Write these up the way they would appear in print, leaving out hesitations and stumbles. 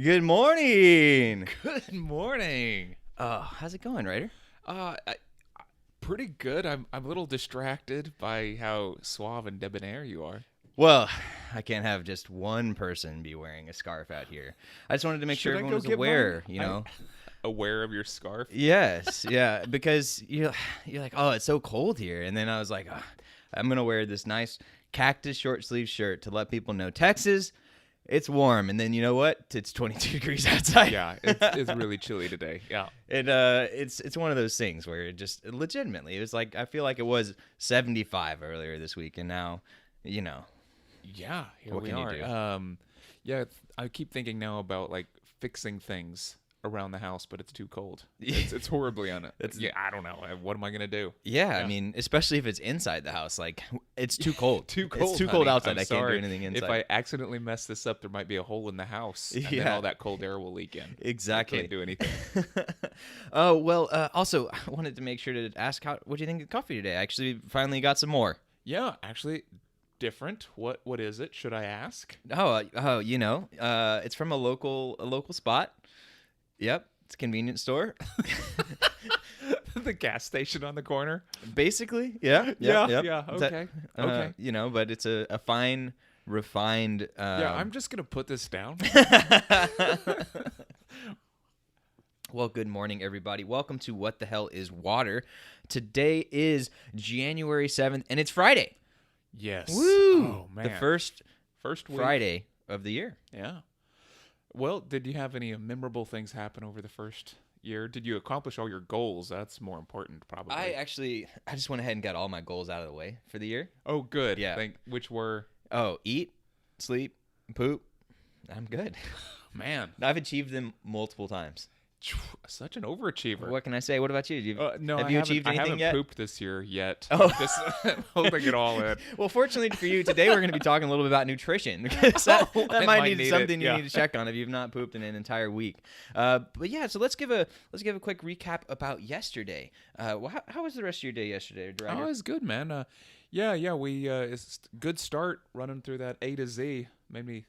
Good morning. Good morning. How's it going, Ryder? Pretty good. I'm a little distracted by how suave and debonair you are. Well, I can't have just one person be wearing a scarf out here. I just wanted to make sure everyone was aware, Aware of your scarf? Yes, yeah, because you're like, oh, it's so cold here. And then I was like, oh, I'm going to wear this nice cactus short sleeve shirt to let people know Texas, it's warm. And then you know what? It's 22 degrees outside. Yeah, it's really chilly today. Yeah. It's one of those things where it just legitimately, it was like, I feel like it was 75 earlier this week. And now, Yeah, here What we can you are. do? I keep thinking now about like fixing things around the house, but it's too cold. It's horribly on it. I don't know. What am I gonna do? Yeah, I mean, especially if it's inside the house, like it's too cold. Too cold. It's too cold honey. outside. I'm I sorry. can't do anything inside. If I accidentally mess this up, there might be a hole in the house, and then Yeah. all that cold air will leak in. Exactly. I can't do anything. Oh well. Also, I wanted to make sure to ask, what do you think of coffee today? I actually finally got some more. Yeah, actually, different. What is it? Should I ask? It's from a local spot. Yep, it's a convenience store. The gas station on the corner. Basically, yeah. Yeah. That- Okay. But it's a fine, refined. Yeah, I'm just gonna put this down. Well, good morning, everybody. Welcome to What the Hell is Water. Today is January 7th, and it's Friday. Yes. Woo! Oh man. The first First week. Friday of the year. Yeah. Well, did you have any memorable things happen over the first year? Did you accomplish all your goals? That's more important, probably. I just went ahead and got all my goals out of the way for the year. Oh, good. Yeah. Which were, Oh, eat, sleep, poop. I'm good. man, I've achieved them multiple times. such an overachiever. What can I say? What about you? No, have I you haven't- achieved anything I haven't yet? pooped this year yet. Oh. I'm holding it all in. Well, fortunately for you, today we're going to be talking a little bit about nutrition because that I might might need need something it, you yeah. need to check on if you've not pooped in an entire week. But yeah, so let's give a quick recap about yesterday. How was the rest of your day yesterday, Ryder? Oh, it was good, man. We it's good start running through that A to Z. Made me,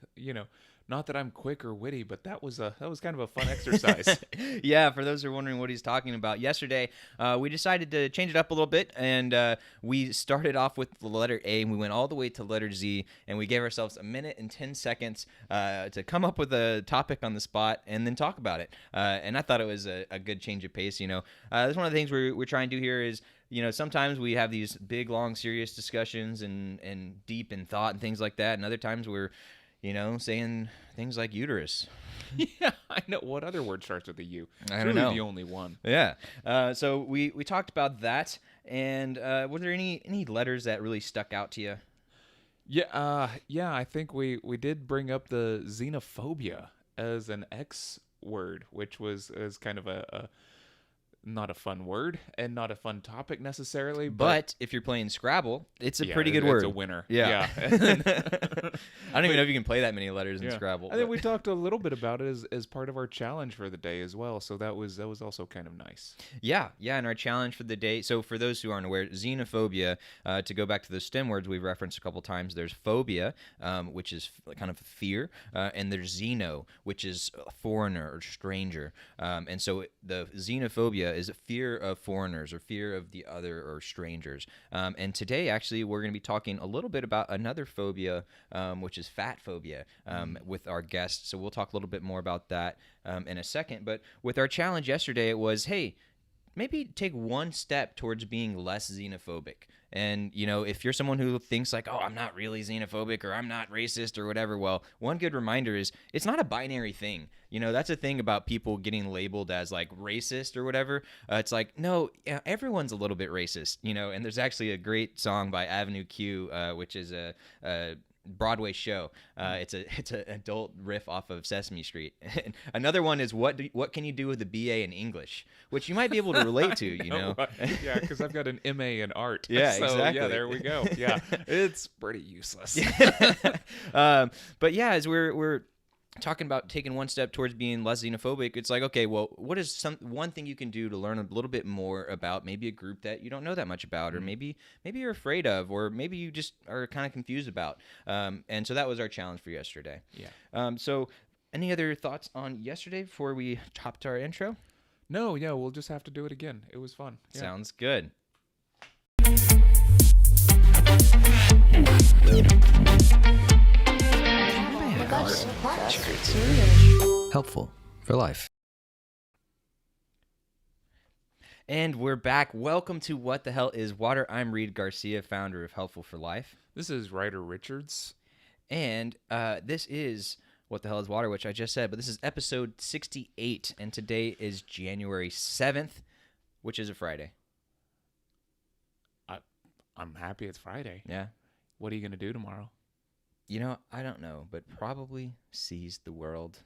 not that I'm quick or witty, but that was kind of a fun exercise. Yeah, for those who are wondering what he's talking about, yesterday we decided to change it up a little bit, and we started off with the letter A, and we went all the way to letter Z, and we gave ourselves a minute and 10 seconds to come up with a topic on the spot and then talk about it. And I thought it was a good change of pace. That's one of the things we're trying to do here is, sometimes we have these big, long, serious discussions and deep in thought and things like that, and other times we're saying things like uterus. Yeah, I know. What other word starts with a U? It's I don't really know. the only one. Yeah. So we talked about that, and were there any letters that really stuck out to you? Yeah, I think we did bring up the xenophobia as an X word, which was kind of a not a fun word and not a fun topic necessarily, But if you're playing Scrabble, it's a yeah, pretty good it's word. a winner. Yeah. Yeah. I don't even know if you can play that many letters in Yeah. Scrabble. I think but- we talked a little bit about it as part of our challenge for the day as well. So that was also kind of nice. Yeah, and our challenge for the day. So for those who aren't aware, xenophobia, to go back to the STEM words we've referenced a couple times, there's phobia, which is kind of fear, and there's xeno, which is foreigner or stranger. And so the xenophobia is a fear of foreigners or fear of the other or strangers. And today, actually, we're going to be talking a little bit about another phobia, which is fat phobia, with our guest. So we'll talk a little bit more about that in a second. But with our challenge yesterday, it was, hey, maybe take one step towards being less xenophobic. And, if you're someone who thinks like, oh, I'm not really xenophobic or I'm not racist or whatever, well, one good reminder is it's not a binary thing. That's a thing about people getting labeled as like racist or whatever. It's like, no, everyone's a little bit racist, and there's actually a great song by Avenue Q, which is a Broadway show. It's an adult riff off of Sesame Street. Another one is what can you do with a BA in English, which you might be able to relate to. Right. Yeah, because I've got an MA in art. Yeah, so, exactly. Yeah, there we go. Yeah, it's pretty useless. But yeah, as we're talking about taking one step towards being less xenophobic, it's like, okay, well, what is one thing you can do to learn a little bit more about maybe a group that you don't know that much about, or maybe you're afraid of, or maybe you just are kind of confused about. And so that was our challenge for yesterday. Yeah. So Any other thoughts on yesterday before we chopped our intro? No, yeah, we'll just have to do it again. It was fun. Yeah. Sounds good. Helpful for life. And we're back. Welcome to What the Hell is Water? I'm Reed Garcia, founder of Helpful for Life. This is Ryder Richards. And this is What the Hell is Water, which I just said, but this is episode 68, and today is January 7th, which is a Friday. I'm happy it's Friday. Yeah. What are you going to do tomorrow? You know, I don't know, but probably seize the world.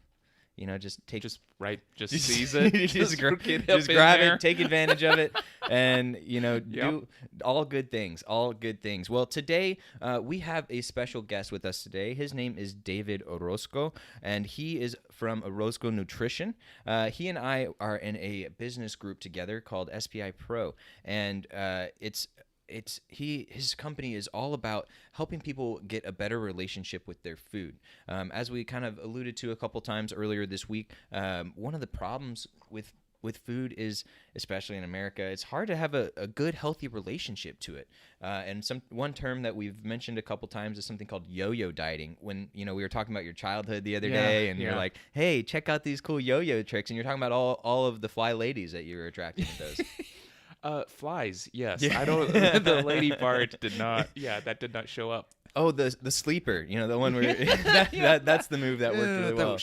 You know, just seize it. just grab it, take advantage of it, and, you know, do all good things, Well, today we have a special guest with us today. His name is David Orozco, and he is from Orozco Nutrition. He and I are in a business group together called SPI Pro, and his company is all about helping people get a better relationship with their food. As we kind of alluded to a couple times earlier this week, one of the problems with food is, especially in America, it's hard to have a good, healthy relationship to it. And one term that we've mentioned a couple times is something called yo-yo dieting. When, you know, we were talking about your childhood the other day, and you're like, hey, check out these cool yo-yo tricks, and you're talking about all of the fly ladies that you were attracting with those. Flies, yes. Yeah. I don't. The lady part did not. Yeah, that did not show up. Oh, the sleeper. You know, the one where that's the move that worked really well.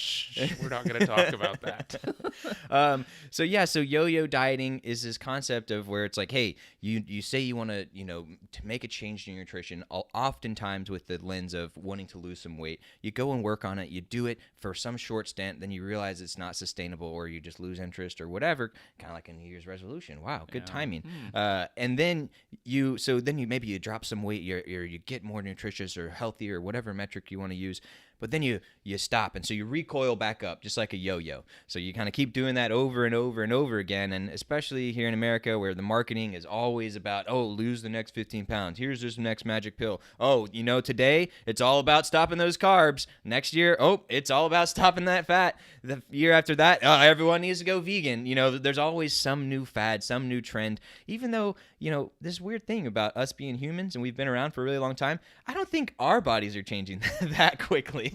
We're not going to talk about that. So yo-yo dieting is this concept of where it's like, hey, you say you want to, you know, to make a change in your nutrition, oftentimes with the lens of wanting to lose some weight. You go and work on it. You do it for some short stint, then you realize it's not sustainable, or you just lose interest or whatever. Kind of like a New Year's resolution. Wow, good timing. And then you maybe you drop some weight, you get more nutritious or healthy or whatever metric you want to use, but then you stop, and so you recoil back up just like a yo-yo. So you kind of keep doing that over and over and over again, and especially here in America where the marketing is always about, oh, lose the next 15 pounds. Here's this next magic pill. Oh, you know, today it's all about stopping those carbs. Next year, oh, it's all about stopping that fat. The year after that, everyone needs to go vegan. You know, there's always some new fad, some new trend, even though, you know, this weird thing about us being humans, and we've been around for a really long time, I don't think our bodies are changing that quickly.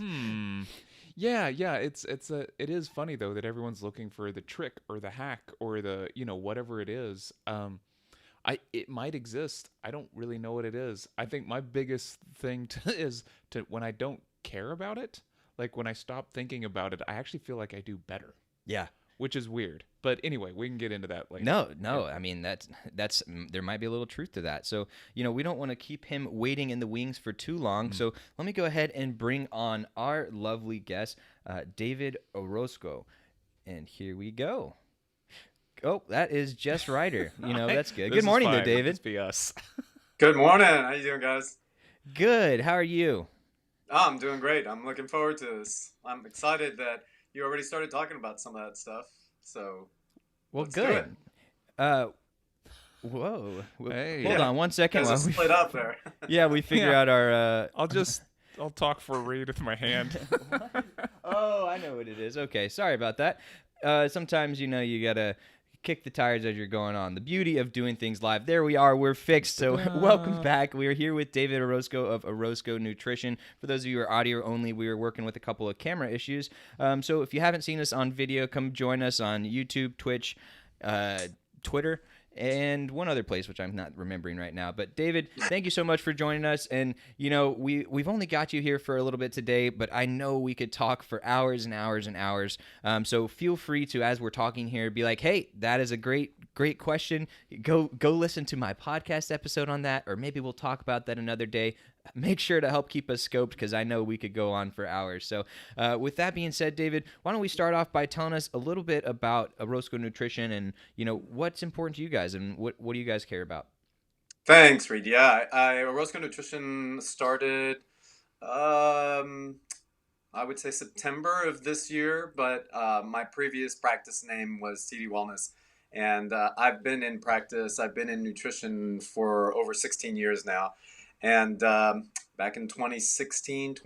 Yeah. It is funny though that everyone's looking for the trick or the hack or the, you know, whatever it is. It might exist. I don't really know what it is. I think my biggest thing is when I don't care about it, like when I stop thinking about it, I actually feel like I do better. Yeah. Which is weird. But anyway, we can get into that later. No. I mean, that's there might be a little truth to that. So, you know, we don't want to keep him waiting in the wings for too long. So let me go ahead and bring on our lovely guest, David Orozco. And here we go. Oh, that is just Ryder. You know, that's good. Good morning, though, David. Let's be us. Good morning. How you doing, guys? Good. How are you? Oh, I'm doing great. I'm looking forward to this. I'm excited that you already started talking about some of that stuff. So, well, good. Whoa. Hey. Hold on 1 second. While we split up there. Yeah, we figure out our. I'll talk for Reed with my hand. Oh, I know what it is. Okay, sorry about that. Sometimes, you know, you gotta kick the tires as you're going on. The beauty of doing things live. There we are. We're fixed. So welcome back. We are here with David Orozco of Orozco Nutrition. For those of you who are audio only, we are working with a couple of camera issues. So if you haven't seen us on video, come join us on YouTube, Twitch, Twitter, and one other place, which I'm not remembering right now. But David, thank you so much for joining us. And, you know, we've only got you here for a little bit today, but I know we could talk for hours and hours and hours. So feel free to, as we're talking here, be like, hey, that is a great question. Go listen to my podcast episode on that, or maybe we'll talk about that another day. Make sure to help keep us scoped, because I know we could go on for hours. So with that being said, David, why don't we start off by telling us a little bit about Orozco Nutrition and, you know, what's important to you guys and what do you guys care about? Thanks, Reed. Yeah, Orozco Nutrition started, I would say September of this year, but my previous practice name was TD Wellness. And I've been in nutrition for over 16 years now. And back in 2016,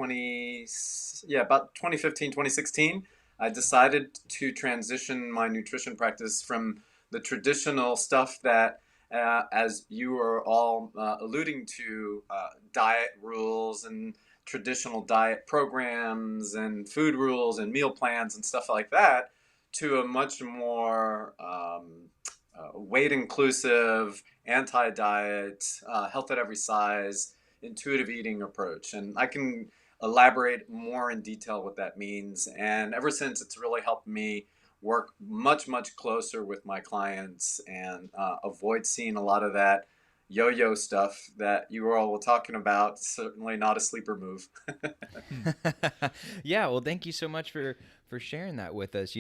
about 2015, 2016, I decided to transition my nutrition practice from the traditional stuff that, as you are all alluding to, diet rules and traditional diet programs and food rules and meal plans and stuff like that, to a much more weight inclusive, anti diet, health at every size, intuitive eating approach. And I can elaborate more in detail what that means. And ever since, it's really helped me work much, much closer with my clients and avoid seeing a lot of that yo-yo stuff that you all were talking about. Certainly not a sleeper move. Yeah, well, thank you so much for sharing that with us.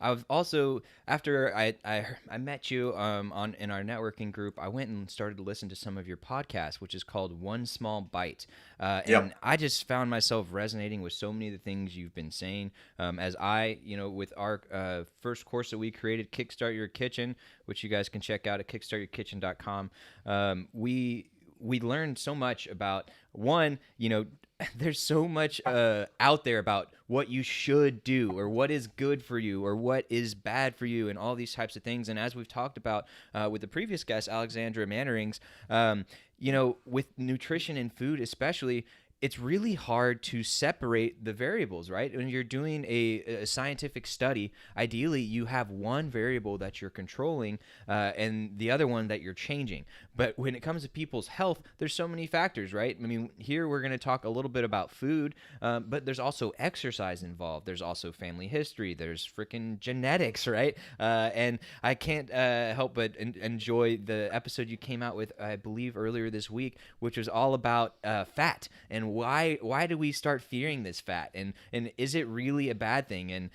I've also, after I met you on in our networking group, I went and started to listen to some of your podcasts, which is called One Small Bite, and Yep. I just found myself resonating with so many of the things you've been saying. As with our first course that we created, Kickstart Your Kitchen, which you guys can check out at kickstartyourkitchen.com. We learned so much about one, there's so much out there about what you should do or what is good for you or what is bad for you and all these types of things. And as we've talked about with the previous guest, Alexandra Mannerings, with nutrition and food especially, it's really hard to separate the variables, right? When you're doing a scientific study, ideally you have one variable that you're controlling and the other one that you're changing. But when it comes to people's health, there's so many factors, right? I mean, here we're going to talk a little bit about food, but there's also exercise involved. There's also family history. There's freaking genetics, right? And I can't help but enjoy the episode you came out with, I believe, earlier this week, which was all about fat and why do we start fearing this fat, and is it really a bad thing? And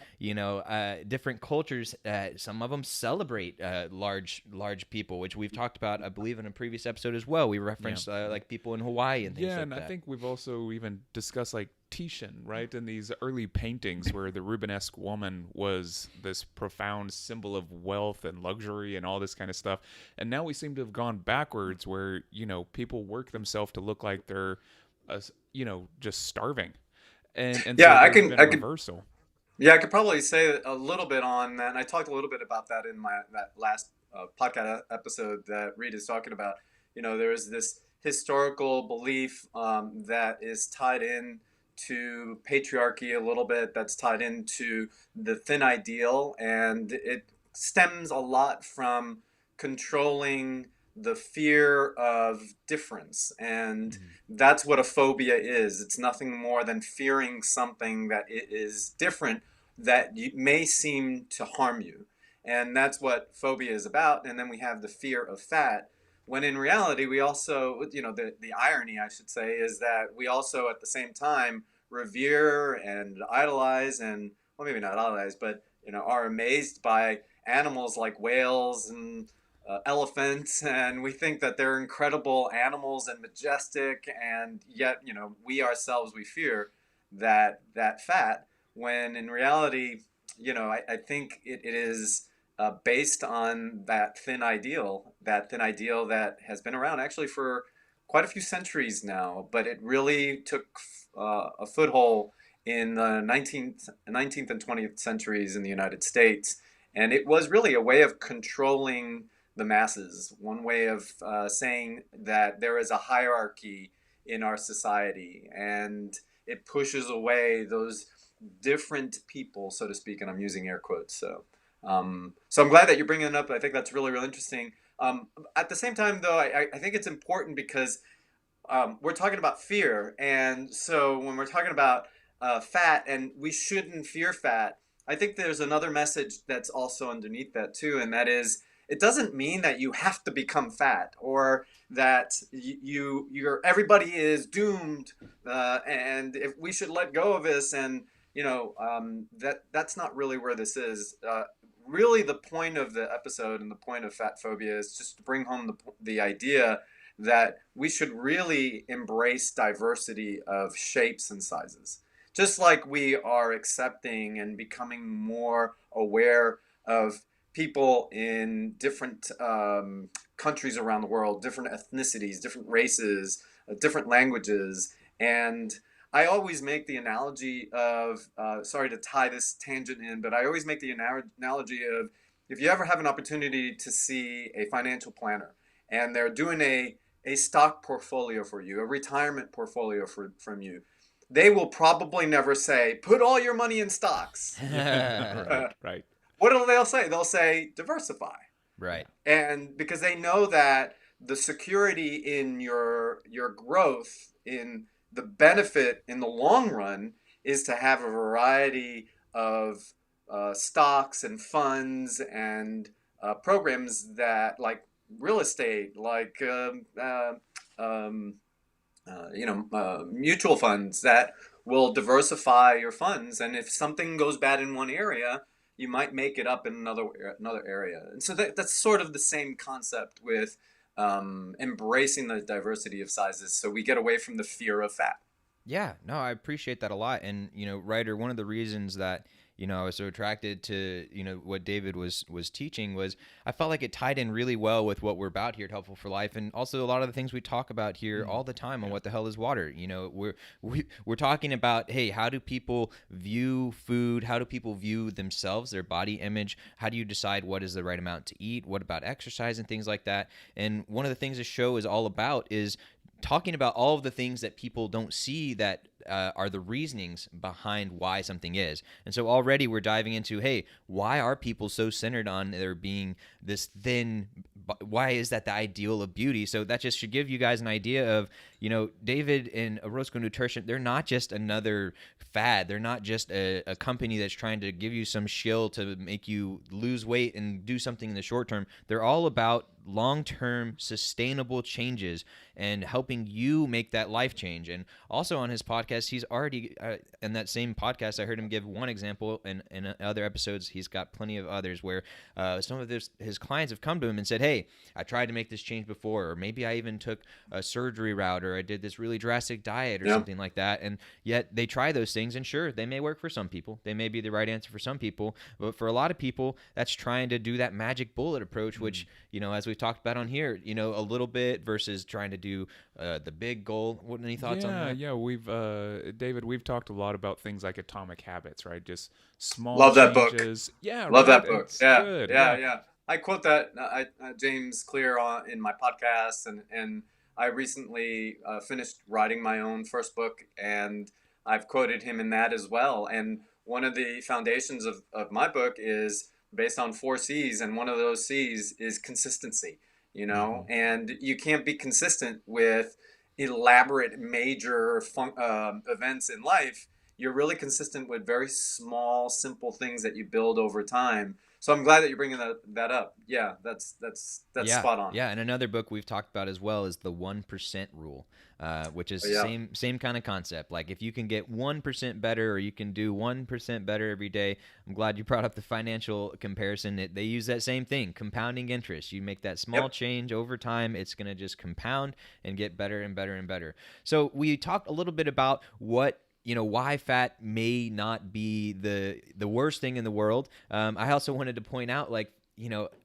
different cultures, some of them celebrate large people, which we've talked about, I believe, in a previous episode as well. We referenced like people in Hawaii and things like that. Yeah, and I think we've also even discussed like Titian, right? In these early paintings where the Rubenesque woman was this profound symbol of wealth and luxury and all this kind of stuff. And now we seem to have gone backwards where, people work themselves to look like they're just starving, and so Yeah, I there's can. been a reversal. Yeah, I could probably say a little bit on that. And I talked a little bit about that in that last podcast episode that Reed is talking about. There is this historical belief that is tied in to patriarchy a little bit, that's tied into the thin ideal, and it stems a lot from controlling the fear of difference. And that's what a phobia is. It's nothing more than fearing something that it is different, that may seem to harm you. And that's what phobia is about. And then we have the fear of fat, when in reality, we also, the irony, I should say, is that we also at the same time revere and idolize and, well, maybe not idolize, but, are amazed by animals like whales and elephants. And we think that they're incredible animals and majestic. And yet, we ourselves, we fear that fat, when in reality, I think it is based on that thin ideal that has been around actually for quite a few centuries now, but it really took a foothold in the 19th and 20th centuries in the United States. And it was really a way of controlling the masses, one way of saying that there is a hierarchy in our society, and it pushes away those different people, so to speak, and I'm using air quotes. So I'm glad that you're bringing it up. I think that's really, really interesting. At the same time, though, I think it's important because we're talking about fear. And so when we're talking about fat, and we shouldn't fear fat, I think there's another message that's also underneath that too, and that is, it doesn't mean that you have to become fat, or that you're everybody is doomed, and if we should let go of this. And that's not really where this is. Really, the point of the episode and the point of fat phobia is just to bring home the idea that we should really embrace diversity of shapes and sizes. Just like we are accepting and becoming more aware of people in different countries around the world, different ethnicities, different races, different languages. And I always make the analogy of, sorry to tie this tangent in, but I always make the analogy of, if you ever have an opportunity to see a financial planner and they're doing a stock portfolio for you, a retirement portfolio from you, they will probably never say, put all your money in stocks. Right. What will they say? They'll say, diversify. Right. And because they know that the security in your growth, in the benefit in the long run, is to have a variety of stocks and funds and programs that, like real estate, like mutual funds that will diversify your funds. And if something goes bad in one area, you might make it up in another area. And so that's sort of the same concept with embracing the diversity of sizes, so we get away from the fear of fat. Yeah, no, I appreciate that a lot. And, Ryder, one of the reasons that, I was so attracted to, what David was teaching was I felt like it tied in really well with what we're about here at Helpful for Life, and also a lot of the things we talk about here all the time on What the Hell is Water. We're talking about, hey, how do people view food? How do people view themselves, their body image? How do you decide what is the right amount to eat? What about exercise and things like that? And one of the things this show is all about is talking about all of the things that people don't see that are the reasonings behind why something is. And so already we're diving into, hey, why are people so centered on there being this thin? Why is that the ideal of beauty? So that just should give you guys an idea of, David and Orozco Nutrition, they're not just another fad. They're not just a company that's trying to give you some shill to make you lose weight and do something in the short term. They're all about long-term sustainable changes and helping you make that life change. And also on his podcast, he's already in that same podcast, I heard him give one example, and in other episodes he's got plenty of others where some of his clients have come to him and said, hey, I tried to make this change before, or maybe I even took a surgery route, or I did this really drastic diet or something like that, and yet they try those things, and sure, they may work for some people, they may be the right answer for some people, but for a lot of people that's trying to do that magic bullet approach, which as we've talked about on here, a little bit versus trying to do the big goal. What, any thoughts on that? Yeah, we've David, we've talked a lot about things like Atomic Habits, right? Just small Love that changes. book. Yeah, Love right? that book. It's Yeah, good. yeah. I quote that James Clear in my podcast, and I recently finished writing my own first book, and I've quoted him in that as well. And one of the foundations of my book is based on 4 C's, and one of those C's is consistency. And you can't be consistent with elaborate major events in life. You're really consistent with very small, simple things that you build over time. So I'm glad that you're bringing that up. Yeah, that's spot on. Yeah, and another book we've talked about as well is the 1% rule, which is same kind of concept. Like if you can get 1% better, or you can do 1% better every day. I'm glad you brought up the financial comparison. They use that same thing, compounding interest. You make that small change over time, it's going to just compound and get better and better and better. So we talked a little bit about why fat may not be the worst thing in the world. I also wanted to point out,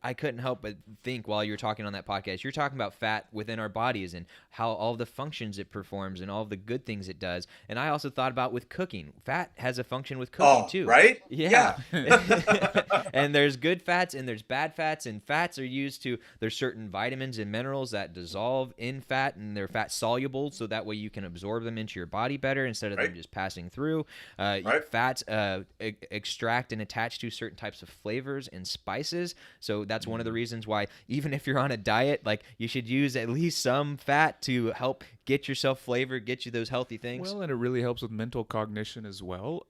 I couldn't help but think while you were talking on that podcast, you're talking about fat within our bodies and how all the functions it performs and all the good things it does. And I also thought about with cooking. Fat has a function with cooking too. Right? Yeah. And there's good fats and there's bad fats, and fats are used there's certain vitamins and minerals that dissolve in fat, and they're fat soluble, so that way you can absorb them into your body better instead of them just passing through. Fats extract and attach to certain types of flavors and spices. So that's one of the reasons why, even if you're on a diet, you should use at least some fat to help get yourself flavor, get you those healthy things. Well, and it really helps with mental cognition as well.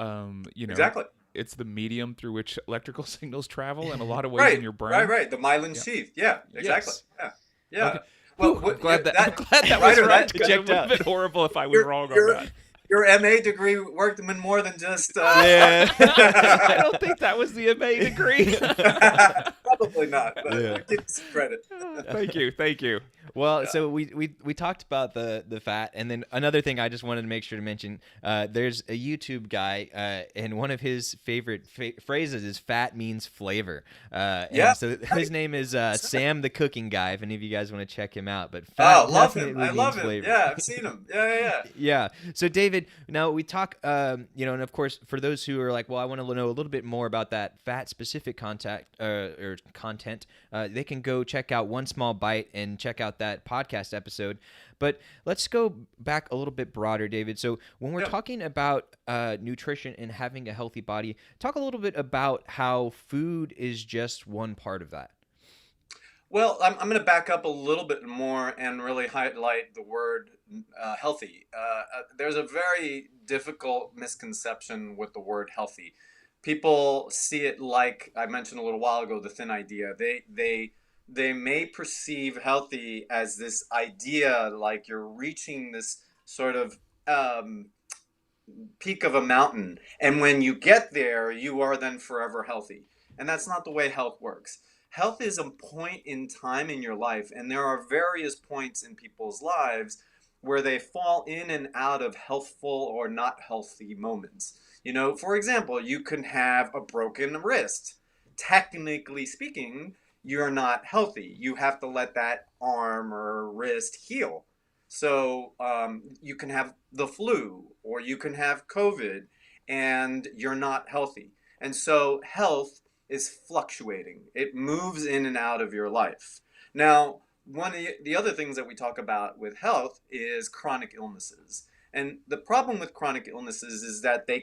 Exactly. It's the medium through which electrical signals travel in a lot of ways in your brain. Right. The myelin sheath. Yeah, exactly. Yes. Yeah. Okay. Well, I'm glad that was right. Because it would have been horrible if I was wrong on that. Your MA degree worked in more than just... I don't think that was the MA degree. Probably not, but give you some credit. Thank you. Well, Yeah. so we talked about the fat, and then another thing I just wanted to make sure to mention. There's a YouTube guy, and one of his favorite phrases is "fat means flavor," Yeah. and so his name is Sam the Cooking Guy. If any of you guys want to check him out, but Oh, fat love him. definitely I means love him. flavor. Yeah, I've seen him. Yeah, yeah, yeah. Yeah. So, David, now we talk, and of course, for those who are like, well, I want to know a little bit more about that fat-specific or content, they can go check out One Small Bite and check out that podcast episode. But let's go back a little bit broader, David. So, when we're Yeah. talking about nutrition and having a healthy body, talk a little bit about how food is just one part of that. Well, I'm going to back up a little bit more and really highlight the word healthy. There's a very difficult misconception with the word healthy. People see it like I mentioned a little while ago, the thin idea. They may perceive healthy as this idea like you're reaching this sort of peak of a mountain, and when you get there, you are then forever healthy. And that's not the way health works. Health is a point in time in your life, and there are various points in people's lives where they fall in and out of healthful or not healthy moments. For example, you can have a broken wrist. Technically speaking, you're not healthy. You have to let that arm or wrist heal. So you can have the flu or you can have COVID and you're not healthy. And so health is fluctuating, it moves in and out of your life. Now, one of the other things that we talk about with health is chronic illnesses. And the problem with chronic illnesses is that they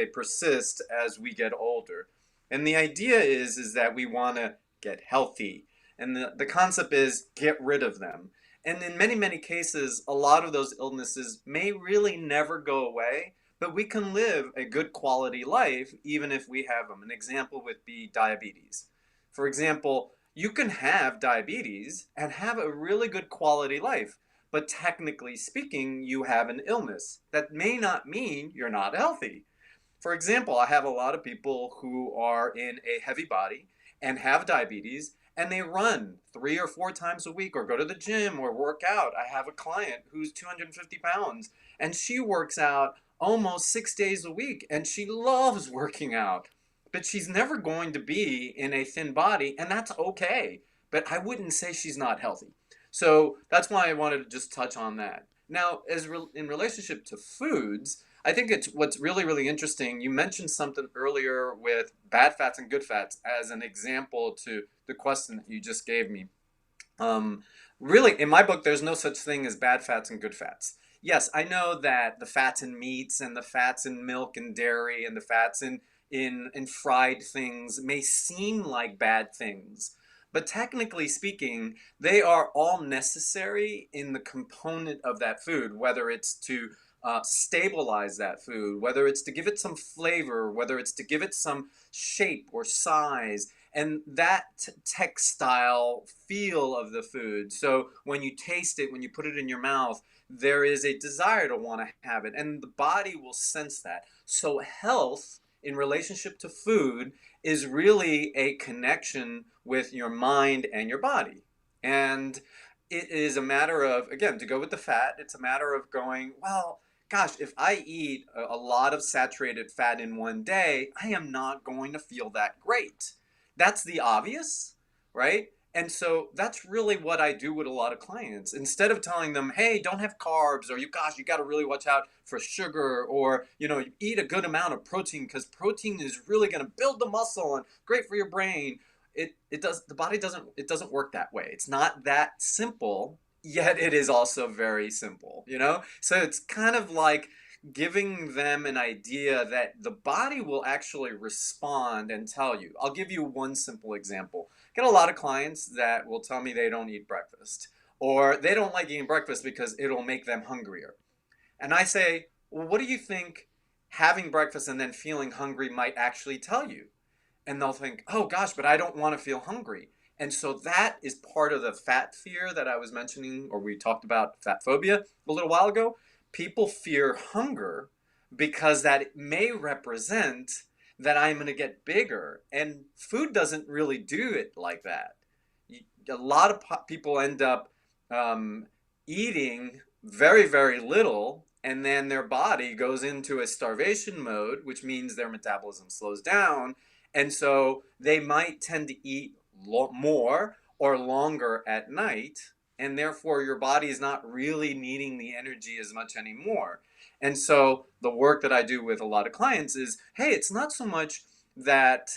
persist as we get older. And the idea is that we want to get healthy. And the concept is get rid of them. And in many, many cases, a lot of those illnesses may really never go away, but we can live a good quality life even if we have them. An example would be diabetes. For example, you can have diabetes and have a really good quality life, but technically speaking, you have an illness. That may not mean you're not healthy. For example, I have a lot of people who are in a heavy body and have diabetes and they run 3 or 4 times a week or go to the gym or work out. I have a client who's 250 pounds and she works out almost 6 days a week and she loves working out. But she's never going to be in a thin body, and that's okay. But I wouldn't say she's not healthy. So that's why I wanted to just touch on that. Now, in relationship to foods, I think it's what's really, really interesting. You mentioned something earlier with bad fats and good fats as an example to the question that you just gave me. Um, Really, in my book, there's no such thing as bad fats and good fats. Yes, I know that the fats in meats and the fats in milk and dairy and the fats in fried things may seem like bad things, but technically speaking, they are all necessary in the component of that food, whether it's to stabilize that food, whether it's to give it some flavor, whether it's to give it some shape or size, and that textile feel of the food. So when you taste it, when you put it in your mouth, there is a desire to want to have it, and the body will sense that. So health in relationship to food is really a connection with your mind and your body. And it is a matter of, again, to go with the fat, it's a matter of going, well, gosh, if I eat a lot of saturated fat in one day, I am not going to feel that great. That's the obvious, right? And so that's really what I do with a lot of clients. Instead of telling them, hey, don't have carbs, or you got to really watch out for sugar, or, eat a good amount of protein because protein is really going to build the muscle and great for your brain. The body doesn't work that way. It's not that simple, yet it is also very simple. So it's kind of like giving them an idea that the body will actually respond and tell you. I'll give you one simple example. I get a lot of clients that will tell me they don't eat breakfast, or they don't like eating breakfast because it'll make them hungrier. And I say, well, what do you think having breakfast and then feeling hungry might actually tell you? And they'll think, oh gosh, but I don't want to feel hungry. And so that is part of the fat fear that I was mentioning, or we talked about fat phobia a little while ago. People fear hunger because that may represent that I'm going to get bigger. And food doesn't really do it like that. A lot of people end up um, eating very, very little, and then their body goes into a starvation mode, which means their metabolism slows down. And so they might tend to eat more or longer at night, and therefore your body is not really needing the energy as much anymore. And so the work that I do with a lot of clients is, hey, it's not so much that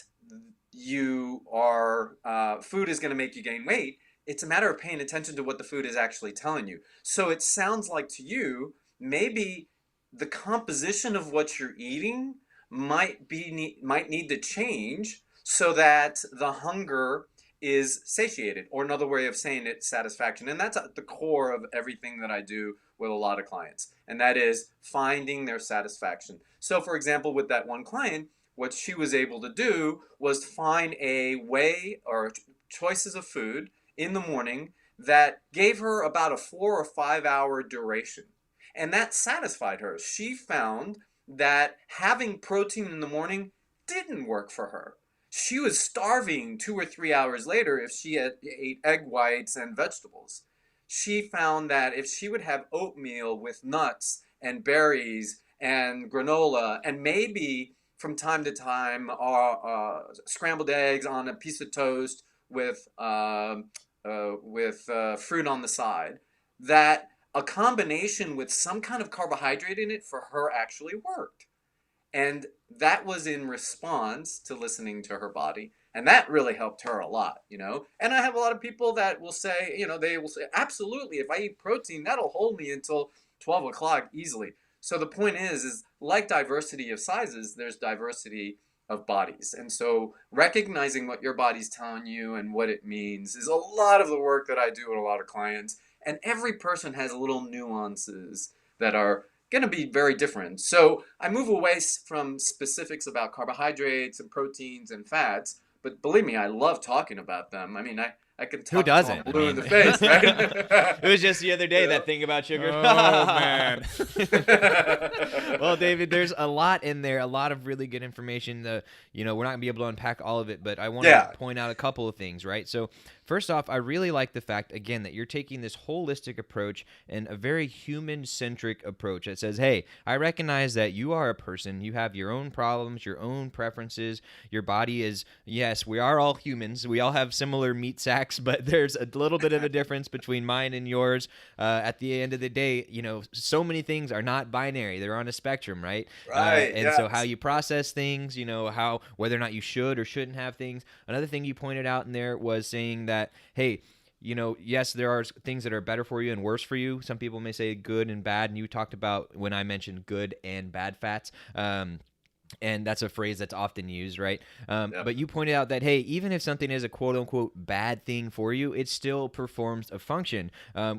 you are food is going to make you gain weight. It's a matter of paying attention to what the food is actually telling you. So it sounds like to you, maybe the composition of what you're eating might need to change so that the hunger is satiated, or another way of saying it, satisfaction. And that's at the core of everything that I do with a lot of clients, and that is finding their satisfaction. So for example, with that one client, what she was able to do was find a way or choices of food in the morning that gave her about a 4 or 5 hour duration. And that satisfied her. She found that having protein in the morning didn't work for her. She was starving 2 or 3 hours later if she ate egg whites and vegetables. She found that if she would have oatmeal with nuts and berries and granola and maybe from time to time scrambled eggs on a piece of toast with fruit on the side, that a combination with some kind of carbohydrate in it for her actually worked. And that was in response to listening to her body. And that really helped her a lot, you know? And I have a lot of people that will say, you know, they will say, absolutely, if I eat protein, that'll hold me until 12 o'clock easily. So the point is like diversity of sizes, there's diversity of bodies. And so recognizing what your body's telling you and what it means is a lot of the work that I do with a lot of clients. And every person has little nuances that are going to be very different. So I move away from specifics about carbohydrates and proteins and fats, but believe me, I love talking about them. I mean, I can Who talk until I'm doesn't? I blue in mean, the face, right? it was just the other day, You know? that thing about sugar. Oh man. Well, David, there's a lot in there, a lot of really good information. We're not gonna be able to unpack all of it, but I want to Yeah. point out a couple of things, right? So, first off, I really like the fact, again, that you're taking this holistic approach and a very human-centric approach that says, hey, I recognize that you are a person, you have your own problems, your own preferences, your body is, yes, we are all humans, we all have similar meat sacks, but there's a little bit of a difference between mine and yours. At the end of the day, so many things are not binary, they're on a spectrum, right? Right. And so how Yes. you process things, how whether or not you should or shouldn't have things. Another thing you pointed out in there was saying that, hey, yes, there are things that are better for you and worse for you. Some people may say good and bad, and you talked about when I mentioned good and bad fats. And that's a phrase that's often used, right? Yep. But you pointed out that, hey, even if something is a quote-unquote bad thing for you, it still performs a function,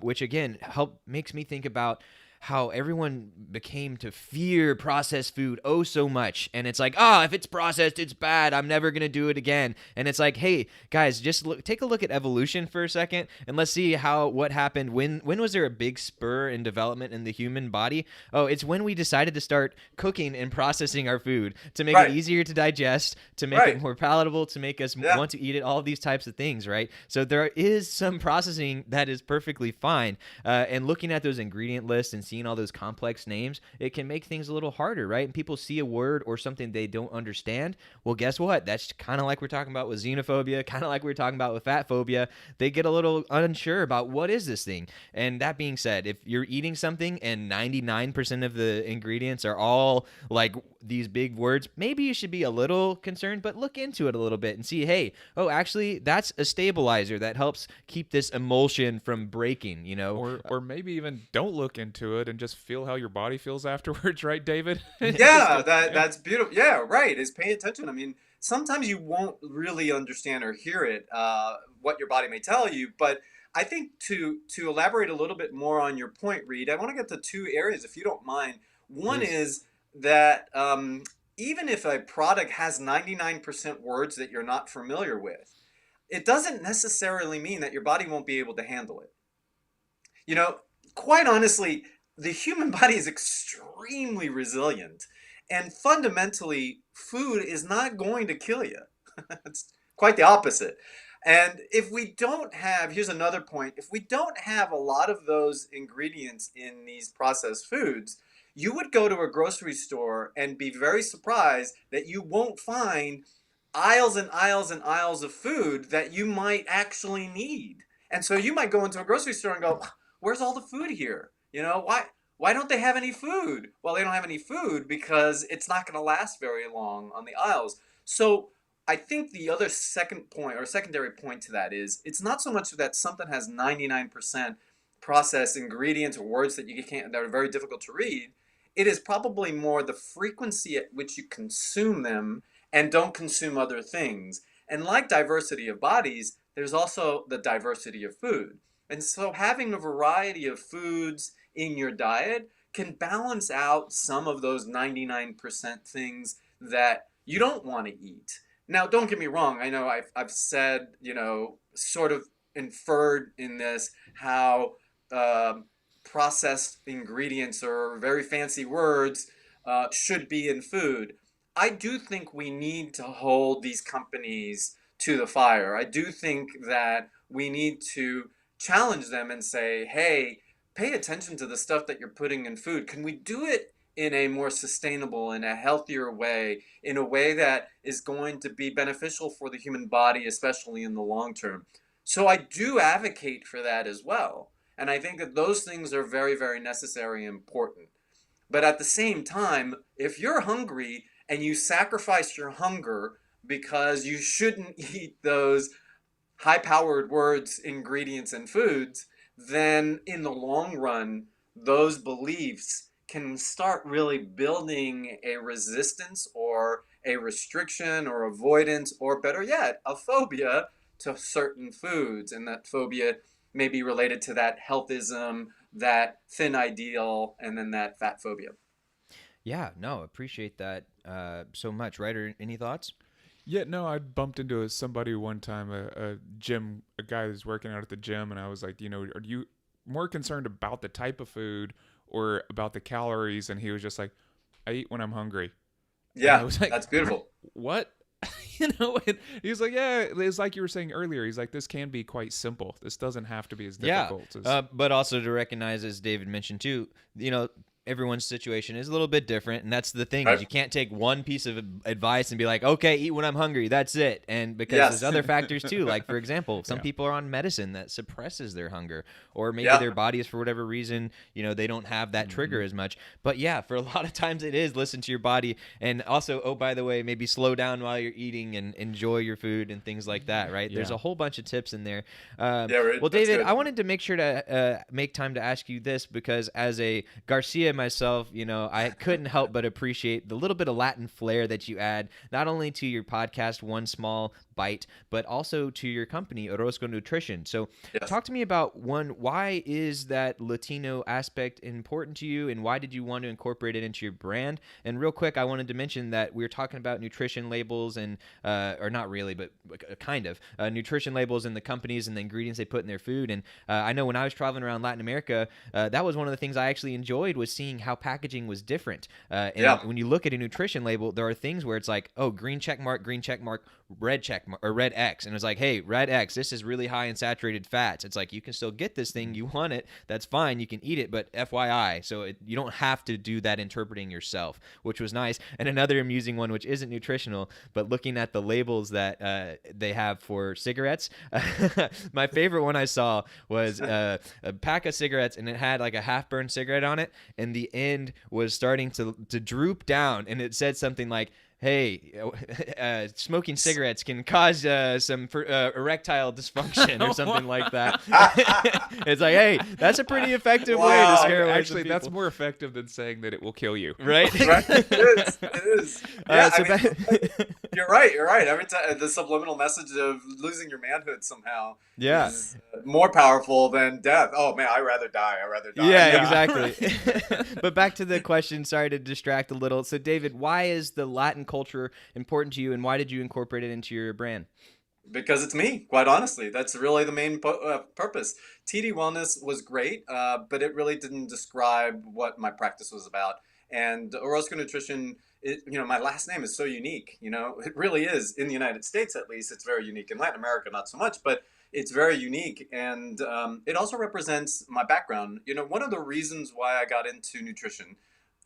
which, again, makes me think about how everyone became to fear processed food oh so much. And it's like, if it's processed, it's bad. I'm never going to do it again. And it's like, hey, guys, just take a look at evolution for a second, and let's see what happened. When was there a big spur in development in the human body? Oh, it's when we decided to start cooking and processing our food to make it Right. easier to digest, to make Right. it more palatable, to make us Yeah. want to eat it, all of these types of things, right? So there is some processing that is perfectly fine. And looking at those ingredient lists and seeing all those complex names, it can make things a little harder, right? And people see a word or something they don't understand. Well, guess what? That's kind of like we're talking about with xenophobia, kind of like we're talking about with fat phobia. They get a little unsure about what is this thing. And that being said, if you're eating something and 99% of the ingredients are all like these big words, maybe you should be a little concerned, but look into it a little bit and see, hey, actually, that's a stabilizer that helps keep this emulsion from breaking, Or maybe even don't look into it and just feel how your body feels afterwards, right, David? Just Yeah, go, yeah. that's beautiful. Yeah, right. Is pay attention. I mean, sometimes you won't really understand or hear it, what your body may tell you. But I think to elaborate a little bit more on your point, Reed, I want to get to two areas, if you don't mind. One Please. is that even if a product has 99% words that you're not familiar with, it doesn't necessarily mean that your body won't be able to handle it. You know, quite honestly, the human body is extremely resilient. And fundamentally, food is not going to kill you. It's quite the opposite. And if we don't have, here's another point, if we don't have a lot of those ingredients in these processed foods, you would go to a grocery store and be very surprised that you won't find aisles and aisles and aisles of food that you might actually need. And so you might go into a grocery store and go, "Where's all the food here? Why don't they have any food?" Well, they don't have any food because it's not going to last very long on the aisles. So I think the other second point or secondary point to that is it's not so much that something has 99% processed ingredients or words that you can't that are very difficult to read. It is probably more the frequency at which you consume them and don't consume other things. And like diversity of bodies, there's also the diversity of food. And so having a variety of foods in your diet can balance out some of those 99% things that you don't want to eat. Now, don't get me wrong. I know I've said, sort of inferred in this how processed ingredients or very fancy words should be in food. I do think we need to hold these companies to the fire. I do think that we need to challenge them and say, hey, pay attention to the stuff that you're putting in food. Can we do it in a more sustainable, in a healthier way, in a way that is going to be beneficial for the human body, especially in the long term? So I do advocate for that as well. And I think that those things are very, very necessary and important. But at the same time, if you're hungry and you sacrifice your hunger because you shouldn't eat those high powered words, ingredients, and foods, then in the long run, those beliefs can start really building a resistance or a restriction or avoidance, or better yet, a phobia to certain foods. And that phobia may be related to that healthism, that thin ideal, and then that fat phobia. Yeah, no, appreciate that so much. Ryder, any thoughts? Yeah, no, I bumped into somebody one time, a guy who's working out at the gym, and I was like, are you more concerned about the type of food or about the calories? And he was just like, I eat when I'm hungry. And I Yeah, was like, that's beautiful. what? And he was like, yeah, it's like you were saying earlier. He's like, this can be quite simple. This doesn't have to be as difficult as. But also to recognize, as David mentioned too, everyone's situation is a little bit different, and that's the thing is Right. you can't take one piece of advice and be like, okay, eat when I'm hungry, that's it. And because Yes. there's other factors too, like for example, some Yeah. people are on medicine that suppresses their hunger, or maybe Yeah. their bodies for whatever reason, they don't have that trigger as much. But yeah, for a lot of times it is listen to your body, and also, oh, by the way, maybe slow down while you're eating and enjoy your food and things like that, right? There's Yeah. a whole bunch of tips in there. Right. Well, That's David, good. I wanted to make sure to make time to ask you this, because as a Garcia myself, I couldn't help but appreciate the little bit of Latin flair that you add, not only to your podcast, One Small Bite, but also to your company, Orozco Nutrition. So Yes. talk to me about, one, why is that Latino aspect important to you, and why did you want to incorporate it into your brand? And real quick, I wanted to mention that we were talking about nutrition labels and, or not really, but kind of, nutrition labels and the companies and the ingredients they put in their food. And I know when I was traveling around Latin America, that was one of the things I actually enjoyed, was seeing how packaging was different. And Yeah. when you look at a nutrition label, there are things where it's like, oh, green check mark, red check mark, or red X. And it's like, hey, red X, this is really high in saturated fats. It's like, you can still get this thing. You want it. That's fine. You can eat it, but FYI. So you don't have to do that interpreting yourself, which was nice. And another amusing one, which isn't nutritional, but looking at the labels that they have for cigarettes, my favorite one I saw was a pack of cigarettes, and it had like a half-burned cigarette on it, and the end was starting to droop down, and it said something like, hey, smoking cigarettes can cause some erectile dysfunction or something like that. It's like, hey, that's a pretty effective way to Wow. scare away Actually, some that's people. more effective than saying that it will kill you. Right? Right. It is. It is. Yeah, So I mean, you're right. You're right. Every time the subliminal message of losing your manhood somehow Yeah. is more powerful than death. Oh man, I'd rather die. I'd rather die. Yeah, exactly. But back to the question, sorry to distract a little. So David, why is the Latin culture important to you, and why did you incorporate it into your brand? Because it's me, quite honestly. That's really the main purpose. TD Wellness was great, but it really didn't describe what my practice was about. And Orozco Nutrition my last name is so unique. It really is. In the United States, at least, it's very unique. In Latin America, not so much, but it's very unique. And it also represents my background. One of the reasons why I got into nutrition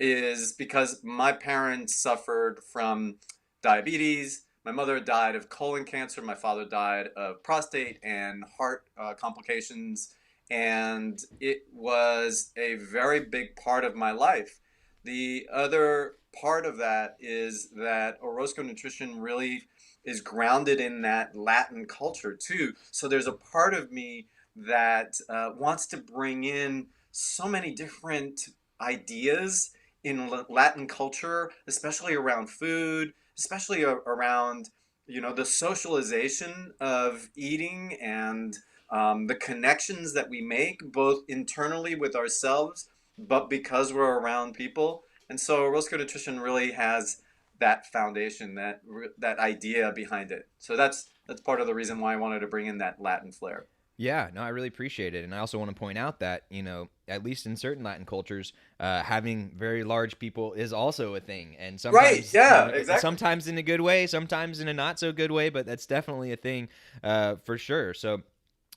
is because my parents suffered from diabetes. My mother died of colon cancer. My father died of prostate and heart complications. And it was a very big part of my life. The other part of that is that Orozco nutrition really is grounded in that Latin culture too. So there's a part of me that wants to bring in so many different ideas in Latin culture, especially around food, especially around the socialization of eating and the connections that we make both internally with ourselves, but because we're around people. And so Orozco nutrition really has that foundation, that idea behind it. So that's part of the reason why I wanted to bring in that Latin flair. Yeah, no, I really appreciate it, and I also want to point out that at least in certain Latin cultures, having very large people is also a thing, and Right. sometimes, Yeah. Exactly. sometimes in a good way, sometimes in a not so good way, but that's definitely a thing, for sure. So.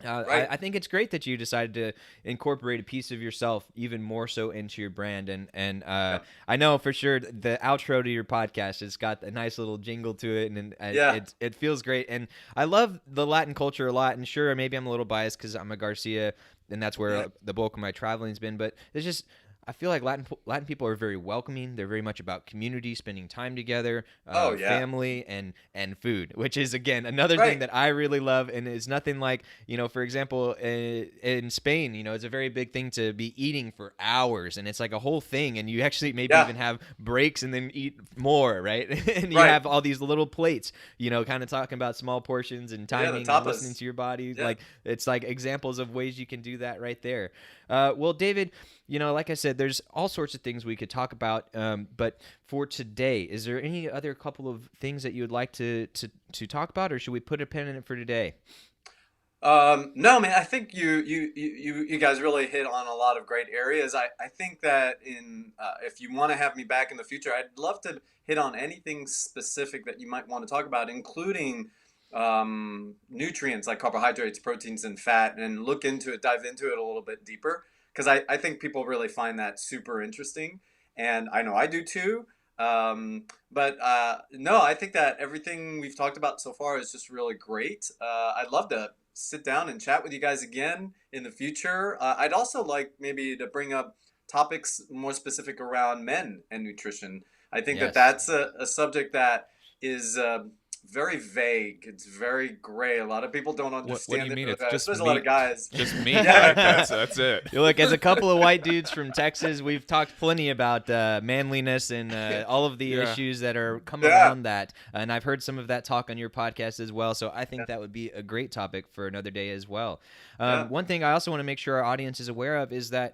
Right. I think it's great that you decided to incorporate a piece of yourself even more so into your brand, and Yeah. I know for sure the outro to your podcast has got a nice little jingle to it, and Yeah. it feels great. And I love the Latin culture a lot. And sure, maybe I'm a little biased because I'm a Garcia, and that's where Yeah. the bulk of my traveling's been. But it's just I feel like Latin people are very welcoming. They're very much about community, spending time together, Oh yeah. family, and food, which is again another thing Right. that I really love, and is nothing like for example, in Spain, it's a very big thing to be eating for hours, and it's like a whole thing, and you actually maybe Yeah. even have breaks and then eat more, right? And you Right. have all these little plates, kind of talking about small portions and Yeah. The timing and tapas. listening to your body. Yeah. Like it's like examples of ways you can do that right there. Well, David, like I said, there's all sorts of things we could talk about. But for today, is there any other couple of things that you would like to talk about, or should we put a pin in it for today? No, man, I think you guys really hit on a lot of great areas. I think that if you want to have me back in the future, I'd love to hit on anything specific that you might want to talk about, including nutrients like carbohydrates, proteins, and fat, and dive into it a little bit deeper, because I think people really find that super interesting, and I know I do too. But no, I think that everything we've talked about so far is just really great. I'd love to sit down and chat with you guys again in the future. I'd also like maybe to bring up topics more specific around men and nutrition. I think that Yes. that's a subject that is very vague. It's very gray. A lot of people don't What do understand you it mean? really It's well, just especially a lot of meat. guys. Just meat. Yeah. Like that's it. Look, as a couple of white dudes from Texas, we've talked plenty about manliness and all of the Yeah. issues that are come Yeah. around that. And I've heard some of that talk on your podcast as well. So I think Yeah. that would be a great topic for another day as well. Yeah. One thing I also want to make sure our audience is aware of is that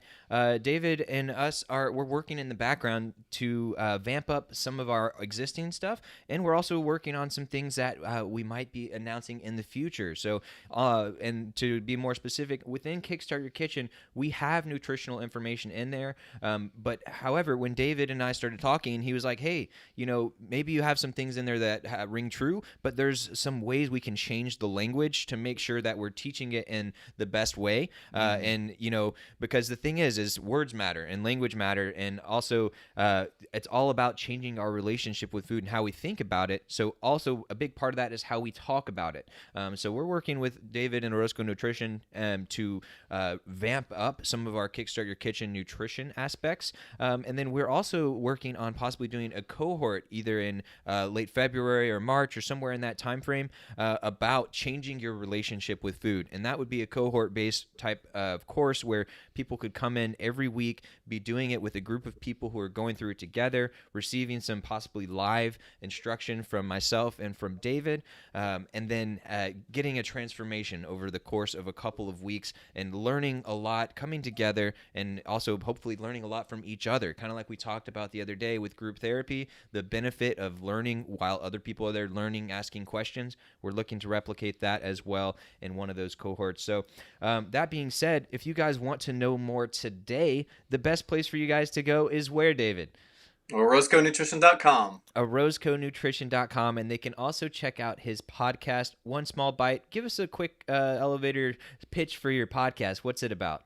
David and us we're working in the background to vamp up some of our existing stuff, and we're also working on some things that we might be announcing in the future. So, and to be more specific, within Kickstart Your Kitchen, we have nutritional information in there. But however, when David and I started talking, he was like, "Hey, maybe you have some things in there that ring true, but there's some ways we can change the language to make sure that we're teaching it in the best way." And because the thing is words matter and language matter, and also it's all about changing our relationship with food and how we think about it. So also a big part of that is how we talk about it. So we're working with David and Orozco Nutrition to vamp up some of our Kickstart Your Kitchen nutrition aspects. And then we're also working on possibly doing a cohort either in late February or March or somewhere in that time frame about changing your relationship with food. And that would be a cohort-based type of course where people could come in every week, be doing it with a group of people who are going through it together, receiving some possibly live instruction from myself and from David, and then getting a transformation over the course of a couple of weeks and learning a lot, coming together, and also hopefully learning a lot from each other. Kind of like we talked about the other day with group therapy, the benefit of learning while other people are there learning, asking questions. We're looking to replicate that as well in one of those cohorts. So that being said, if you guys want to know more today, the best place for you guys to go is where, David? OrozcoNutrition.com. orozconutrition.com, and they can also check out his podcast, One Small Bite. Give us a quick elevator pitch for your podcast. What's it about?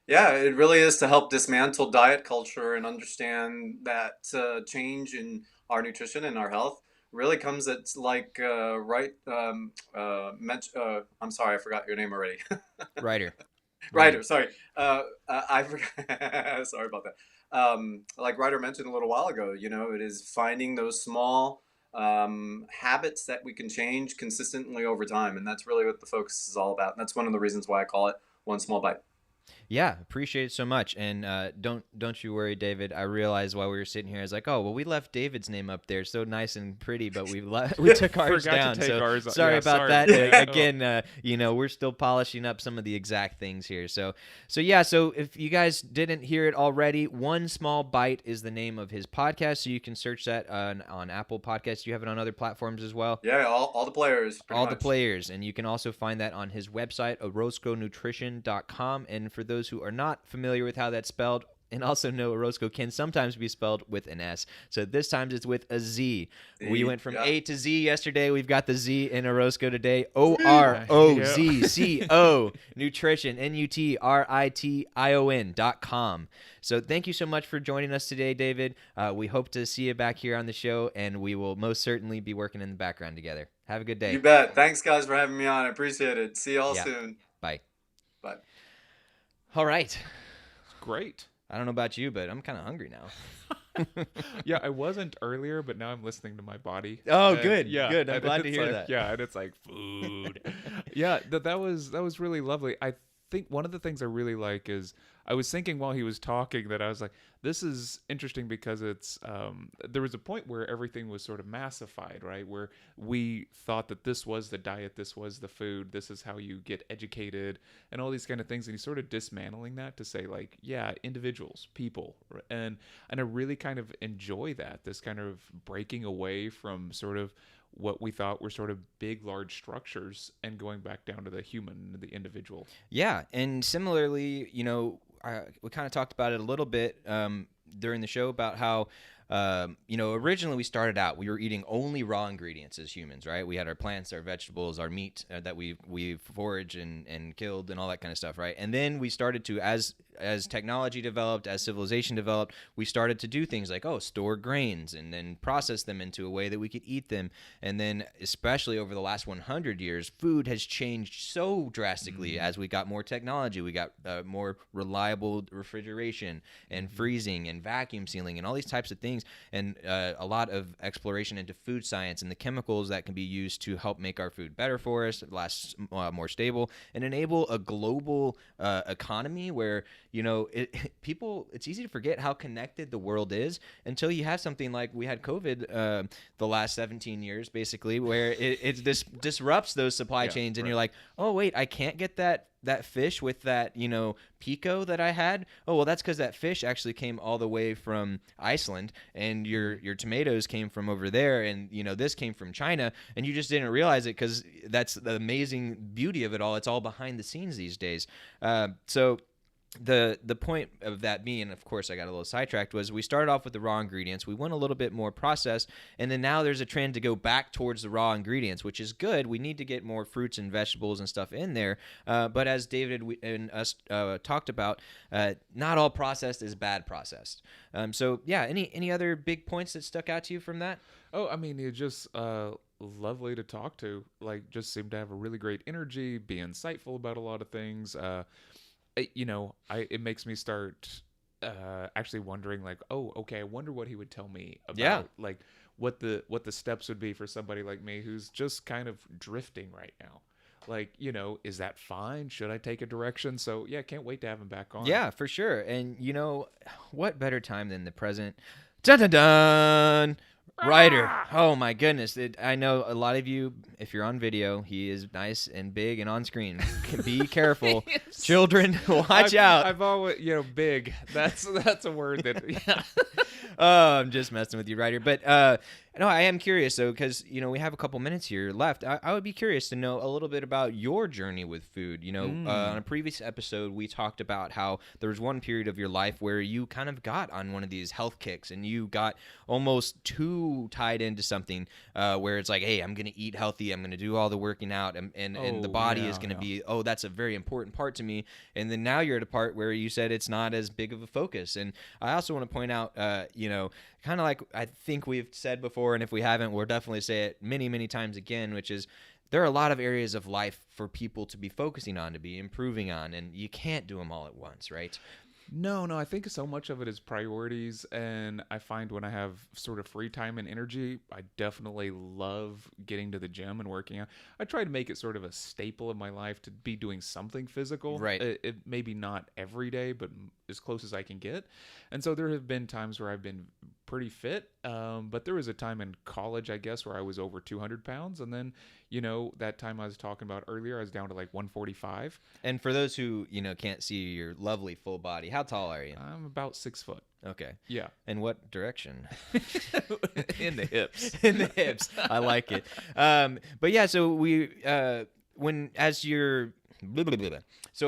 Yeah, it really is to help dismantle diet culture and understand that change in our nutrition and our health really comes at like I'm sorry, I forgot your name already. Ryder. Ryder, sorry. I forgot. Sorry about that. Like Ryder mentioned a little while ago, it is finding those small habits that we can change consistently over time, and that's really what the focus is all about. And that's one of the reasons why I call it One Small Bite. Yeah, appreciate it so much. And don't you worry, David. I realized while we were sitting here, I was like, oh, well, we left David's name up there, so nice and pretty, but we took ours Forgot down. to take So ours. sorry Yeah, about sorry. that. Yeah. Again, we're still polishing up some of the exact things here. So yeah. So if you guys didn't hear it already, One Small Bite is the name of his podcast. So you can search that on Apple Podcasts. You have it on other platforms as well. Yeah, all the players. All the players, and you can also find that on his website, orozconutrition.com. And for those who are not familiar with how that's spelled, and also know Orozco can sometimes be spelled with an S. So this time it's with a Z. We went from A to Z yesterday. We've got the Z in Orozco today. OROZCO Nutrition, NUTRITION.com. So thank you so much for joining us today, David. We hope to see you back here on the show, and we will most certainly be working in the background together. Have a good day. You bet. Thanks, guys, for having me on. I appreciate it. See y'all soon. Bye. Bye. All right. Great. I don't know about you, but I'm kind of hungry now. Yeah, I wasn't earlier, but now I'm listening to my body. Oh, And, good. Yeah, Good. I'm and glad to it's hear like- that. Yeah, and it's like food. Yeah, that was really lovely. I think one of the things I really like is I was thinking while he was talking that I was like, this is interesting because it's there was a point where everything was sort of massified, right? Where we thought that this was the diet, this was the food, this is how you get educated, and all these kind of things. And he's sort of dismantling that to say, like, yeah, individuals, people, and I really kind of enjoy that, this kind of breaking away from sort of what we thought were sort of big, large structures and going back down to the human, the individual. Yeah, and similarly, we kind of talked about it a little bit during the show about how, originally we started out, we were eating only raw ingredients as humans, right? We had our plants, our vegetables, our meat that we foraged and killed and all that kind of stuff, right? And then we started to, as technology developed, as civilization developed, we started to do things like, store grains and then process them into a way that we could eat them. And then, especially over the last 100 years, food has changed so drastically as we got more technology. We got more reliable refrigeration and freezing and vacuum sealing and all these types of things, and a lot of exploration into food science and the chemicals that can be used to help make our food better for us, last more stable, and enable a global economy where it's easy to forget how connected the world is until you have something like we had COVID the last 17 years, basically, where it disrupts those supply chains, and you're like, oh wait, I can't get that fish with that pico that I had. Oh well, that's because that fish actually came all the way from Iceland, and your tomatoes came from over there, and this came from China, and you just didn't realize it because that's the amazing beauty of it all. It's all behind the scenes these days. So the point of that being, of course, I got a little sidetracked, was we started off with the raw ingredients. We went a little bit more processed, and then now there's a trend to go back towards the raw ingredients, which is good. We need to get more fruits and vegetables and stuff in there. But as David and us talked about, not all processed is bad processed. So yeah, any other big points that stuck out to you from that? Oh, I mean, you're just lovely to talk to. Like, just seemed to have a really great energy, be insightful about a lot of things. It makes me start actually wondering, like, oh, okay, I wonder what he would tell me about, like, what the steps would be for somebody like me who's just kind of drifting right now. Like, is that fine? Should I take a direction? So yeah, can't wait to have him back on. Yeah, for sure. And what better time than the present? Dun dun dun. Ryder. Oh my goodness. I know a lot of you, if you're on video, he is nice and big and on screen. Be careful. Children, watch out. I've always, big. That's a word that, yeah. Oh, I'm just messing with you, Ryder. But No, I am curious though, because we have a couple minutes here left. I would be curious to know a little bit about your journey with food. On a previous episode, we talked about how there was one period of your life where you kind of got on one of these health kicks, and you got almost too tied into something where it's like, hey, I'm going to eat healthy, I'm going to do all the working out, and the body is going to be, that's a very important part to me. And then now you're at a part where you said it's not as big of a focus. And I also want to point out, kind of like I think we've said before, and if we haven't, we'll definitely say it many, many times again, which is there are a lot of areas of life for people to be focusing on, to be improving on, and you can't do them all at once, right? No, I think so much of it is priorities, and I find when I have sort of free time and energy, I definitely love getting to the gym and working out. I try to make it sort of a staple of my life to be doing something physical. Right. It maybe not every day, but as close as I can get. And so there have been times where I've been pretty fit, but there was a time in college, I guess, where I was over 200 pounds, and then that time I was talking about earlier, I was down to like 145. And for those who can't see your lovely full body, how tall are you? I'm about 6 foot. Okay. Yeah. In what direction? In the hips. In the hips. I like it. But yeah, so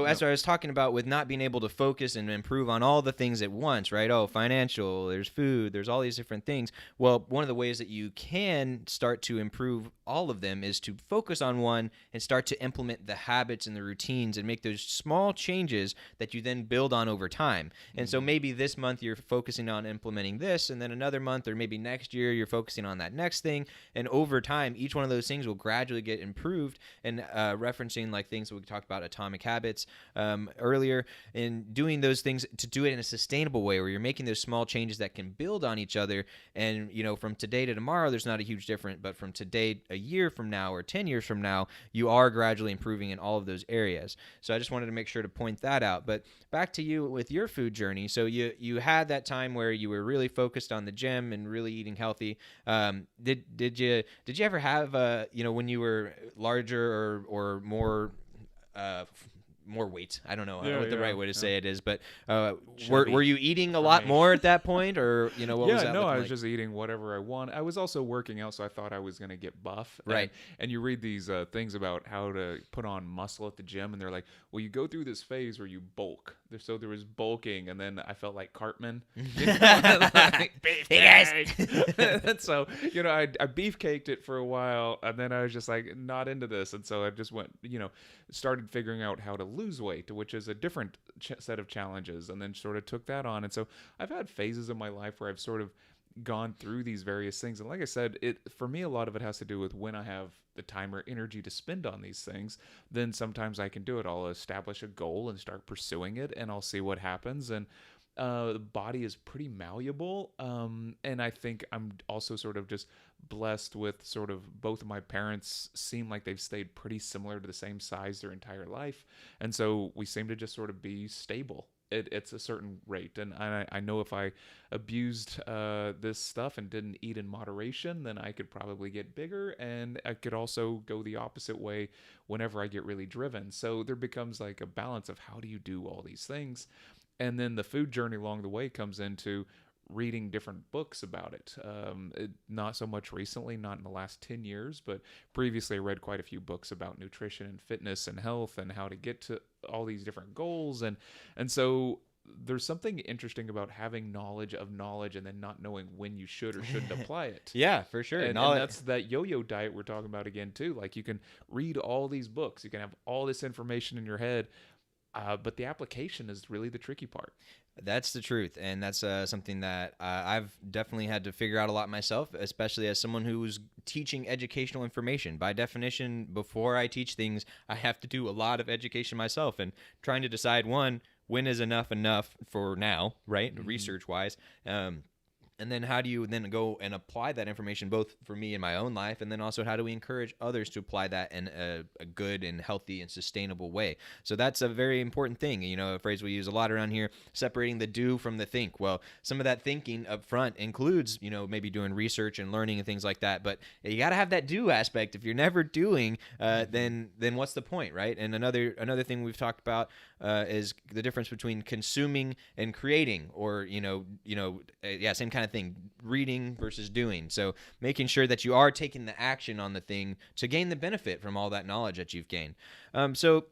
as I was talking about with not being able to focus and improve on all the things at once, right? Oh, financial, there's food, there's all these different things. Well, one of the ways that you can start to improve all of them is to focus on one and start to implement the habits and the routines and make those small changes that you then build on over time. And so maybe this month you're focusing on implementing this, and then another month or maybe next year you're focusing on that next thing. And over time, each one of those things will gradually get improved. And referencing like things that we talked about, atomic habits earlier, and doing those things to do it in a sustainable way where you're making those small changes that can build on each other. And, from today to tomorrow, there's not a huge difference, but from today a year from now or 10 years from now, you are gradually improving in all of those areas. So I just wanted to make sure to point that out. But back to you with your food journey. So you had that time where you were really focused on the gym and really eating healthy. Did you ever have when you were larger or more more weight? I don't know what the right way to say it is, but were you eating a lot more at that point, or what was that? I was just eating whatever I want. I was also working out, so I thought I was going to get buff. Right. And you read these things about how to put on muscle at the gym, and they're like, well, you go through this phase where you bulk. So there was bulking, and then I felt like Cartman. Hey guys. And so I beefcaked it for a while, and then I was just like not into this, and so I just went started figuring out how to lose weight, which is a different set of challenges, and then sort of took that on. And so I've had phases of my life where I've sort of gone through these various things, and like I said, for me, a lot of it has to do with when I have the time or energy to spend on these things. Then sometimes I can do it. I'll establish a goal and start pursuing it, and I'll see what happens. And the body is pretty malleable, and I think I'm also sort of just blessed with sort of both of my parents seem like they've stayed pretty similar to the same size their entire life, and so we seem to just sort of be stable. It's a certain rate, and I know if I abused this stuff and didn't eat in moderation, then I could probably get bigger, and I could also go the opposite way whenever I get really driven. So there becomes like a balance of how do you do all these things. And then the food journey along the way comes into reading different books about it. Not so much recently, not in the last 10 years, but previously I read quite a few books about nutrition and fitness and health and how to get to all these different goals. And so there's something interesting about having knowledge of knowledge and then not knowing when you should or shouldn't apply it. Yeah, for sure. And that's that yo-yo diet we're talking about again, too. Like you can read all these books, you can have all this information in your head, but the application is really the tricky part. That's the truth, and that's something that I've definitely had to figure out a lot myself, especially as someone who's teaching educational information. By definition, before I teach things, I have to do a lot of education myself, and trying to decide, when is enough for now, right, research-wise, and then how do you then go and apply that information both for me in my own life, and then also how do we encourage others to apply that in a good and healthy and sustainable way? So that's a very important thing. A phrase we use a lot around here, separating the do from the think. Well, some of that thinking up front includes, maybe doing research and learning and things like that. But you got to have that do aspect. If you're never doing, then what's the point, right? And another thing we've talked about is the difference between consuming and creating, or same kind of that thing, reading versus doing. So making sure that you are taking the action on the thing to gain the benefit from all that knowledge that you've gained. So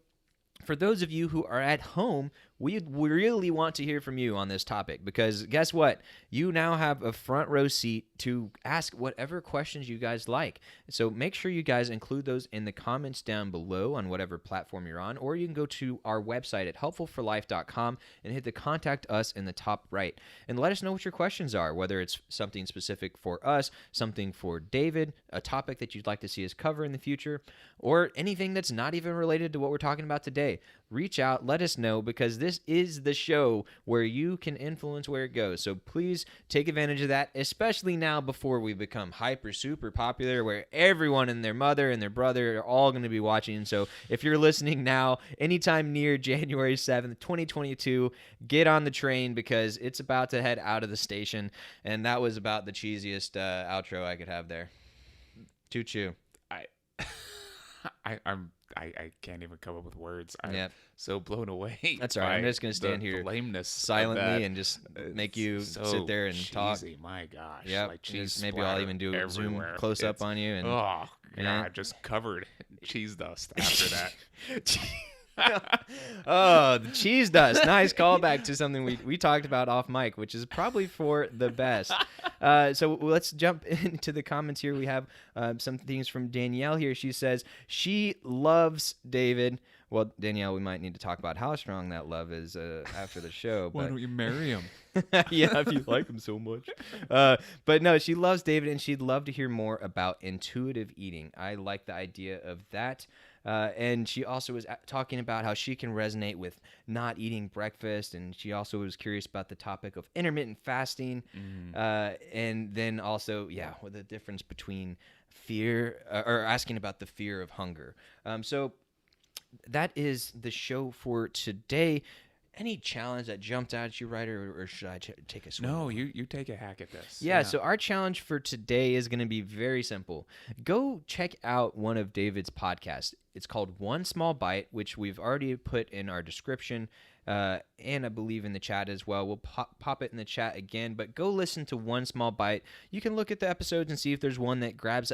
for those of you who are at home, we really want to hear from you on this topic, because guess what? You now have a front row seat to ask whatever questions you guys like. So make sure you guys include those in the comments down below on whatever platform you're on, or you can go to our website at helpfulforlife.com and hit the contact us in the top right. And let us know what your questions are, whether it's something specific for us, something for David, a topic that you'd like to see us cover in the future, or anything that's not even related to what we're talking about today. Reach out, let us know, because this is the show where you can influence where it goes. So please take advantage of that, especially now before we become hyper super popular, where everyone and their mother and their brother are all going to be watching. So if you're listening now, anytime near January 7th, 2022, get on the train, because it's about to head out of the station. And that was about the cheesiest outro I could have there. Choo-choo. I can't even come up with words. I'm Yep. so blown away. That's all right. I'm just going to stand the here lameness silently and just make you so sit there and cheesy. talk. My gosh. Yeah, Like cheese maybe I'll even do a zoom everywhere. close up It's- on you. And Oh, Yeah. yeah, just covered in cheese dust after that. Oh, the cheese dust. Nice callback to something we talked about off mic, which is probably for the best. So let's jump into the comments here. We have some things from Danielle here. She says she loves David. Well, Danielle, we might need to talk about how strong that love is after the show. Why But don't you marry him? yeah, if you like him so much. But no, she loves David, and she'd love to hear more about intuitive eating. I like the idea of that. And she also was talking about how she can resonate with not eating breakfast, and she also was curious about the topic of intermittent fasting, and then also, what the difference between fear or asking about the fear of hunger. So that is the show for today. Any challenge that jumped out at you, Ryder, or should I take a swing? No, you take a hack at this. Yeah, so our challenge for today is going to be very simple. Go check out one of David's podcasts. It's called One Small Bite, which we've already put in our description, and I believe in the chat as well. We'll pop it in the chat again, but go listen to One Small Bite. You can look at the episodes and see if there's one that grabs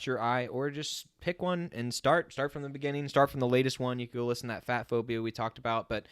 your eye, or just pick one and start from the beginning, start from the latest one. You can go listen to that fat phobia we talked about, but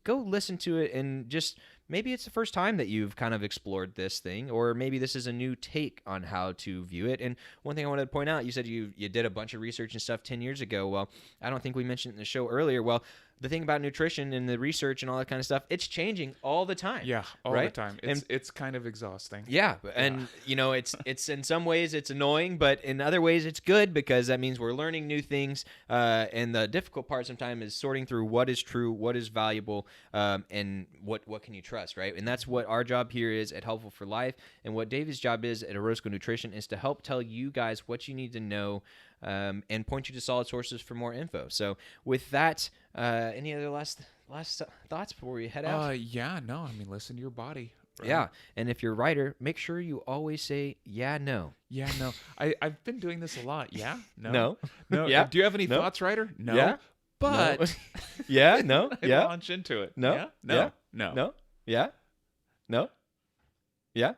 go listen to it, and just maybe it's the first time that you've kind of explored this thing, or maybe this is a new take on how to view it. And one thing I wanted to point out, you said you did a bunch of research and stuff 10 years ago. Well, I don't think we mentioned it in the show earlier. Well, the thing about nutrition and the research and all that kind of stuff, it's changing all the time. Yeah, all right? the time. It's kind of exhausting. Yeah, and it's in some ways it's annoying, but in other ways it's good, because that means we're learning new things. And the difficult part sometimes is sorting through what is true, what is valuable, and what can you trust, right? And that's what our job here is at Helpful for Life, and what David's job is at Orozco Nutrition is to help tell you guys what you need to know, and point you to solid sources for more info. So with that, any other last thoughts before we head out? Listen to your body. Right? Yeah, and if you're a writer, make sure you always say no. Yeah, no. I've been doing this a lot. Yeah, No. no. Yeah. Do you have any No. thoughts, Ryder? No. Yeah. But No. Yeah, no. I Yeah. launch into it. No. Yeah? No. Yeah. No. No. Yeah. No. Yeah.